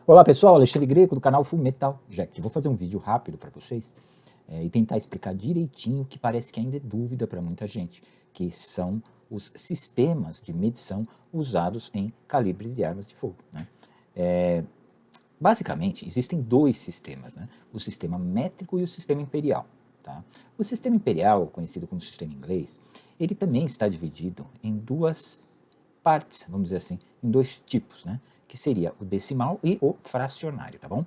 Olá pessoal, Alexandre Greco do canal Fullmetal Jacket. Vou fazer um vídeo rápido para vocês e tentar explicar direitinho o que parece que ainda é dúvida para muita gente, que são os sistemas de medição usados em calibres de armas de fogo, né? Basicamente, existem dois sistemas, né? O sistema métrico e o sistema imperial. Tá? O sistema imperial, conhecido como sistema inglês, ele também está dividido em duas partes, vamos dizer assim, em dois tipos, né? Que seria o decimal e o fracionário, tá bom?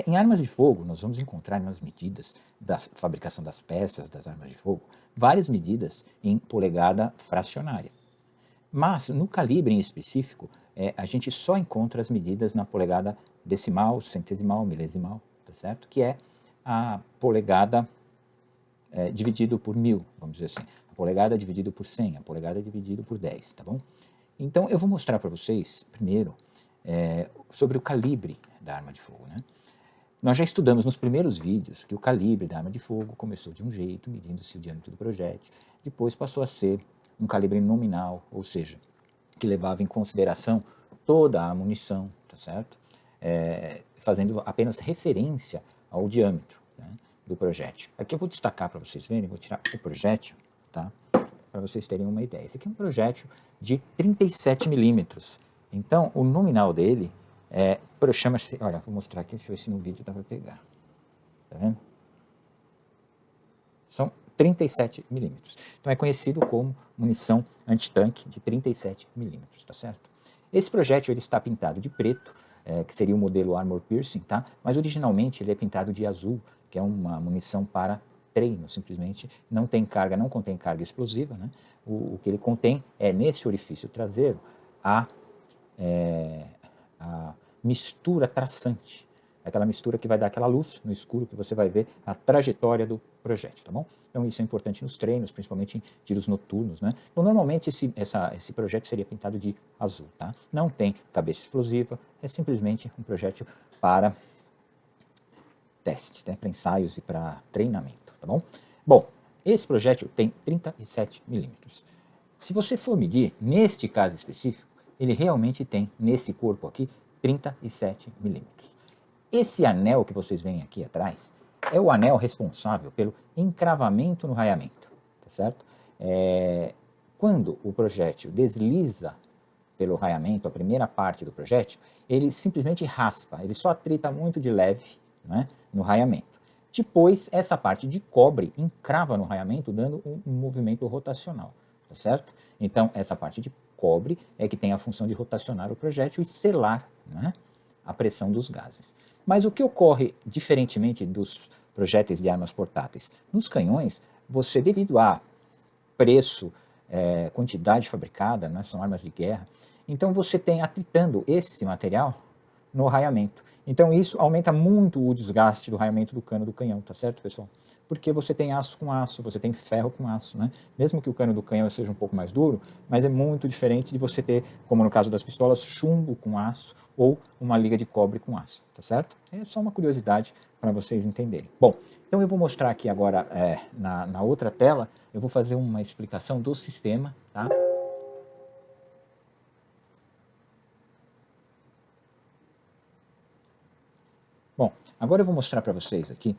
Em armas de fogo, nós vamos encontrar nas medidas da fabricação das peças das armas de fogo, várias medidas em polegada fracionária. Mas, no calibre em específico, a gente só encontra as medidas na polegada decimal, centesimal, milesimal, tá certo? Que é a polegada dividido por 1000, vamos dizer assim. A polegada dividido por 100, a polegada dividido por 10, tá bom? Então, eu vou mostrar para vocês, primeiro, sobre o calibre da arma de fogo, né? Nós já estudamos nos primeiros vídeos que o calibre da arma de fogo começou de um jeito, medindo-se o diâmetro do projétil, depois passou a ser um calibre nominal, ou seja, que levava em consideração toda a munição, tá certo? Fazendo apenas referência ao diâmetro, né, do projétil. Aqui eu vou destacar para vocês verem, vou tirar o projétil, tá? Para vocês terem uma ideia. Esse aqui é um projétil de 37 milímetros. Então, o nominal dele chama-se, olha, vou mostrar aqui, deixa eu ver se no vídeo dá para pegar. Tá vendo? São 37 milímetros. Então, é conhecido como munição antitanque de 37 milímetros, tá certo? Esse projétil ele está pintado de preto, que seria o modelo Armor Piercing, tá? Mas originalmente ele é pintado de azul, que é uma munição para treino, simplesmente não tem carga, não contém carga explosiva, né? O que ele contém é, nesse orifício traseiro, a mistura traçante, aquela mistura que vai dar aquela luz no escuro que você vai ver a trajetória do projétil, tá bom? Então isso é importante nos treinos, principalmente em tiros noturnos, né? Então normalmente esse projétil seria pintado de azul, tá? Não tem cabeça explosiva, é simplesmente um projétil para teste, né? Para ensaios e para treinamento, tá bom? Bom, esse projétil tem 37 milímetros. Se você for medir, neste caso específico, ele realmente tem, nesse corpo aqui, 37 milímetros. Esse anel que vocês veem aqui atrás é o anel responsável pelo encravamento no raiamento, tá certo? Quando o projétil desliza pelo raiamento, a primeira parte do projétil, ele simplesmente raspa, ele só atrita muito de leve, né, no raiamento. Depois, essa parte de cobre encrava no raiamento, dando um movimento rotacional, tá certo? Então, essa parte de cobre é que tem a função de rotacionar o projétil e selar, né, a pressão dos gases. Mas o que ocorre diferentemente dos projéteis de armas portáteis? Nos canhões, você, devido a preço, quantidade fabricada, né, são armas de guerra, então você tem atritando esse material no raiamento. Então isso aumenta muito o desgaste do raiamento do cano do canhão, tá certo, pessoal? Porque você tem aço com aço, você tem ferro com aço, né? Mesmo que o cano do canhão seja um pouco mais duro, mas é muito diferente de você ter, como no caso das pistolas, chumbo com aço ou uma liga de cobre com aço, tá certo? É só uma curiosidade para vocês entenderem. Bom, então eu vou mostrar aqui agora, na outra tela, eu vou fazer uma explicação do sistema, tá? Bom, agora eu vou mostrar para vocês aqui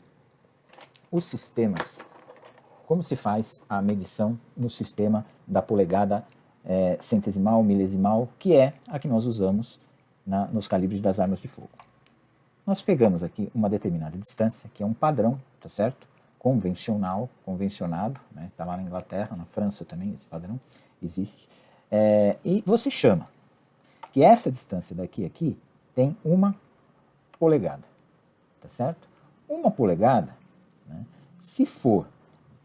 os sistemas, como se faz a medição no sistema da polegada centesimal, milesimal, que é a que nós usamos nos calibres das armas de fogo. Nós pegamos aqui uma determinada distância, que é um padrão, tá certo? Convencional, convencionado, né? Tá lá na Inglaterra, na França também esse padrão existe. E você chama que essa distância daqui a aqui tem 1 polegada, tá certo? 1 polegada, né, se for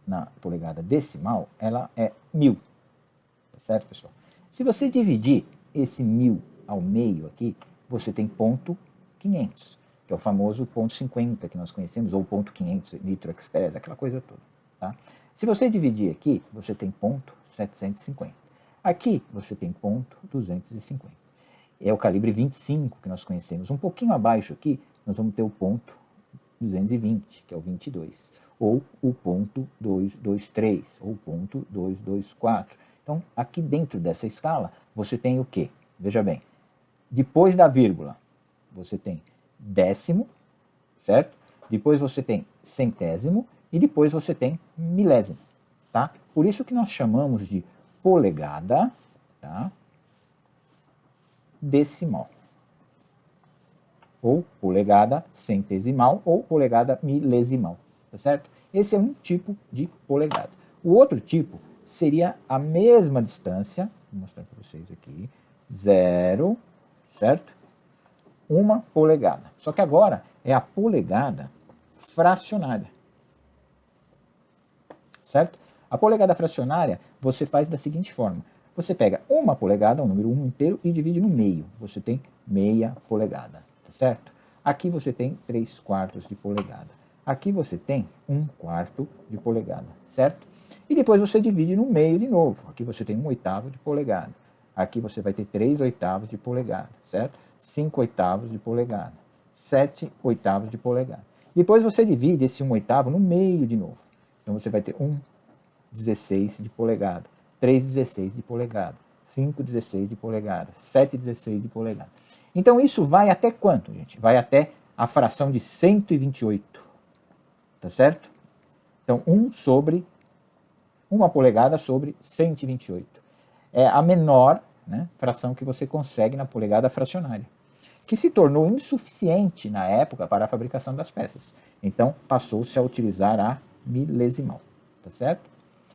na polegada decimal, ela é 1000, tá certo, pessoal? Se você dividir esse 1000 ao meio aqui, você tem ponto 500, que é o famoso ponto 50 que nós conhecemos, ou ponto 500, Nitro Express, aquela coisa toda, tá? Se você dividir aqui, você tem ponto 750. Aqui você tem ponto 250. É o calibre 25 que nós conhecemos. Um pouquinho abaixo aqui, nós vamos ter o ponto 220, que é o 22, ou o ponto 223, ou o ponto 224. Então, aqui dentro dessa escala, você tem o quê? Veja bem, depois da vírgula, você tem décimo, certo? Depois você tem centésimo e depois você tem milésimo, tá? Por isso que nós chamamos de polegada, tá? Decimal. Ou polegada centesimal ou polegada milesimal, tá certo? Esse é um tipo de polegada. O outro tipo seria a mesma distância, vou mostrar para vocês aqui, 0, certo? 1 polegada. Só que agora é a polegada fracionária, certo? A polegada fracionária você faz da seguinte forma. Você pega 1 polegada, o número 1 inteiro, e divide no meio. Você tem meia polegada, tá certo? Aqui você tem 3/4 de polegada. Aqui você tem 1/4 de polegada, certo? E depois você divide no meio de novo. Aqui você tem 1/8 de polegada. Aqui você vai ter 3/8 de polegada, certo? 5/8 de polegada. 7/8 de polegada. Depois você divide esse 1/8 no meio de novo. Então você vai ter 1/16 de polegada, 3/16 de polegada, 5/16 de polegada, 7/16 de polegada. Então isso vai até quanto, gente? Vai até a fração de 128, tá certo? Então 1 polegada sobre 128. É a menor, né, fração que você consegue na polegada fracionária, que se tornou insuficiente na época para a fabricação das peças. Então passou-se a utilizar a milesimal, tá certo?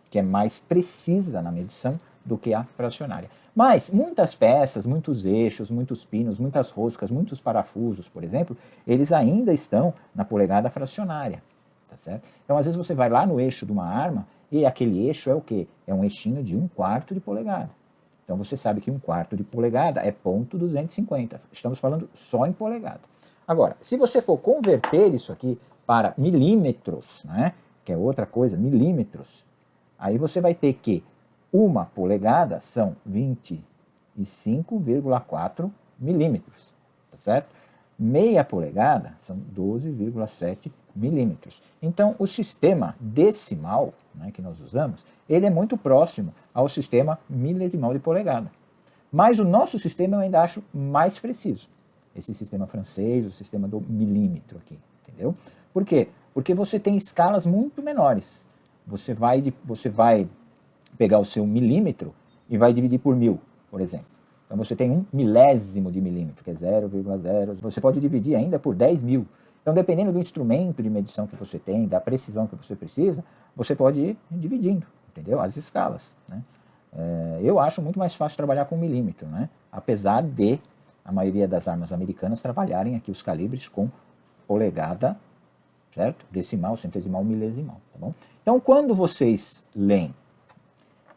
Que é mais precisa na medição do que a fracionária. Mas muitas peças, muitos eixos, muitos pinos, muitas roscas, muitos parafusos, por exemplo, eles ainda estão na polegada fracionária, tá certo? Então às vezes você vai lá no eixo de uma arma e aquele eixo é o quê? É um eixinho de 1/4 de polegada. Então você sabe que 1/4 de polegada é 0,250. Estamos falando só em polegada. Agora, se você for converter isso aqui para milímetros, né, que é outra coisa, milímetros, aí você vai ter que 1 polegada são 25,4 milímetros, tá certo? Meia polegada são 12,7 milímetros. Então, o sistema decimal, né, que nós usamos, ele é muito próximo ao sistema milesimal de polegada. Mas o nosso sistema eu ainda acho mais preciso. Esse sistema francês, o sistema do milímetro aqui, entendeu? Por quê? Porque você tem escalas muito menores. Você vai pegar o seu milímetro e vai dividir por 1000, por exemplo. Então você tem 1 milésimo de milímetro, que é 0,0. Você pode dividir ainda por 10.000. Então, dependendo do instrumento de medição que você tem, da precisão que você precisa, você pode ir dividindo, entendeu? As escalas, né? Eu acho muito mais fácil trabalhar com milímetro, né? Apesar de a maioria das armas americanas trabalharem aqui os calibres com polegada, certo? Decimal, centesimal, milesimal, tá bom? Então, quando vocês leem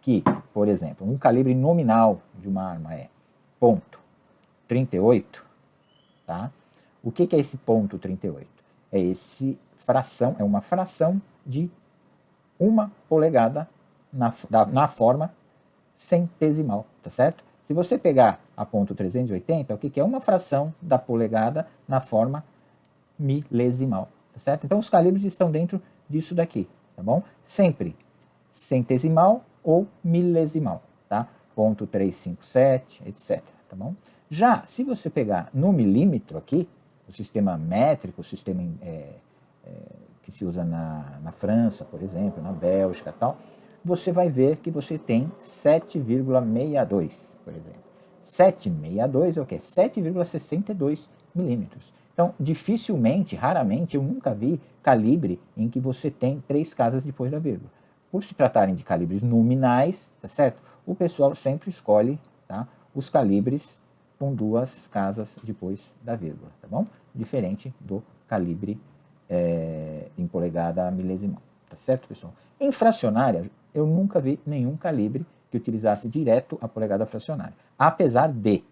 que, por exemplo, um calibre nominal de uma arma é .38, tá? O que é esse .38? É uma fração de 1 polegada na forma centesimal, tá certo? Se você pegar a .380, o que é uma fração da polegada na forma milesimal, tá certo? Então os calibres estão dentro disso daqui, tá bom? Sempre centesimal ou milesimal, tá? .357, etc, tá bom? Já, se você pegar no milímetro aqui, o sistema métrico, o sistema que se usa na França, por exemplo, na Bélgica e tal, você vai ver que você tem 7,62, por exemplo. 7,62 é o quê? 7,62 milímetros. Então, dificilmente, raramente, eu nunca vi calibre em que você tem 3 casas depois da vírgula. Por se tratarem de calibres nominais, tá certo? O pessoal sempre escolhe, tá, os calibres com 2 casas depois da vírgula, tá bom? Diferente do calibre em polegada milesimal, tá certo, pessoal? Em fracionária, eu nunca vi nenhum calibre que utilizasse direto a polegada fracionária. Apesar de,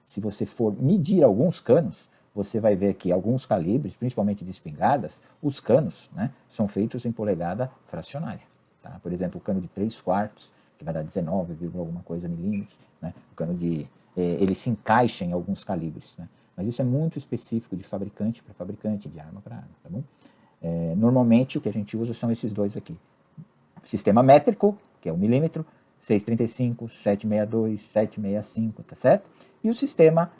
se você for medir alguns canos, você vai ver que alguns calibres, principalmente de espingardas, os canos, né, são feitos em polegada fracionária. Tá? Por exemplo, o cano de 3/4, que vai dar 19, alguma coisa milímetros, né? O cano ele se encaixa em alguns calibres, né? Mas isso é muito específico de fabricante para fabricante, de arma para arma, tá bom? Normalmente o que a gente usa são esses dois aqui. Sistema métrico, que é o milímetro, 635, 762, 765, tá certo? E o sistema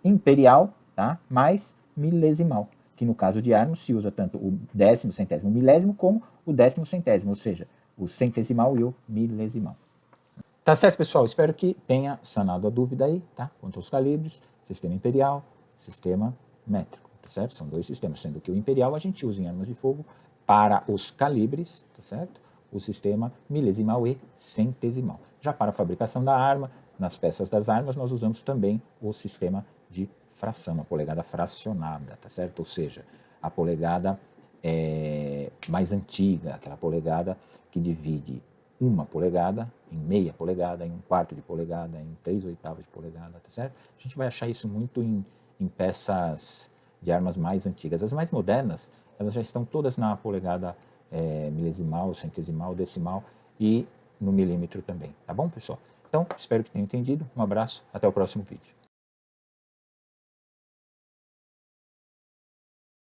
imperial, tá? Mais milesimal, que no caso de armos se usa tanto o décimo, centésimo, milésimo, como o décimo centésimo, ou seja, o centesimal e o milesimal. Tá certo, pessoal? Espero que tenha sanado a dúvida aí, tá? Quanto aos calibres, sistema imperial, sistema métrico, tá certo? São dois sistemas, sendo que o imperial a gente usa em armas de fogo para os calibres, tá certo? O sistema milesimal e centesimal. Já para a fabricação da arma, nas peças das armas, nós usamos também o sistema de fração, a polegada fracionada, tá certo? Ou seja, a polegada mais antiga, aquela polegada que divide uma polegada em meia polegada, em um quarto de polegada, em 3/8 de polegada, tá certo? A gente vai achar isso muito em peças de armas mais antigas. As mais modernas, elas já estão todas na polegada milesimal, centesimal, decimal e no milímetro também, tá bom, pessoal? Então, espero que tenham entendido. Um abraço, até o próximo vídeo.